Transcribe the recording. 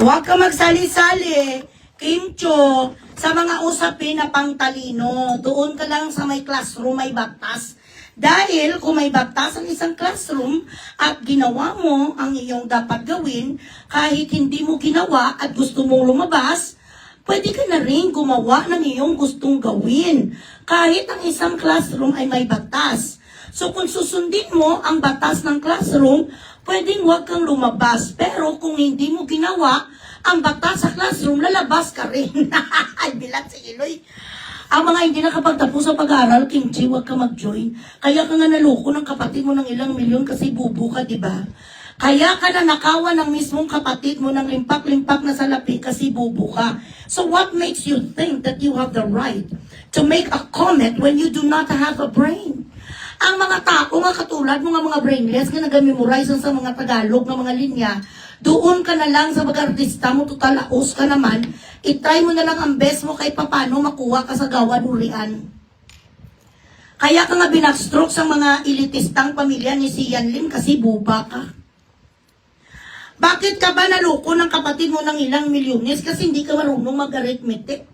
Huwag ka magsali-sali, Kim Cho, sa mga usapin na pangtalino. Doon ka lang sa may classroom, may baktas. Dahil kung may baktas ang isang classroom at ginawa mo ang iyong dapat gawin, kahit hindi mo ginawa at gusto mong lumabas, pwede ka na rin gumawa ng iyong gustong gawin. Kahit ang isang classroom ay may batas. So kung susundin mo ang batas ng classroom, pwedeng huwag kang lumabas. Pero kung hindi mo ginawa ang batas sa classroom, lalabas ka rin. Ay, bilat si Iloy. Ang mga hindi nakapagtapos sa pag-aaral, Kimchi, huwag ka mag-join. Kaya ka nga naloko ng kapatid mo ng ilang milyon kasi bubo ka, di ba? Kaya ka na nakawan ng mismong kapatid mo ng limpak-limpak na salapi kasi bubo ka. So what makes you think that you have the right to make a comment when you do not have a brain? Ang mga tao nga katulad mga brainless nga nag-memorize sa mga Tagalog ng mga linya, doon ka na lang sa mag-artista mo, total laos ka naman, itry mo na lang ang best mo kay papano makuha ka sa gawan urian. Kaya ka nga binakstroke sa mga elitistang pamilya ni Sian Lim kasi buba ka. Bakit ka ba naloko ng kapatid mo ng ilang milyones kasi hindi ka marunong mag-arithmetic?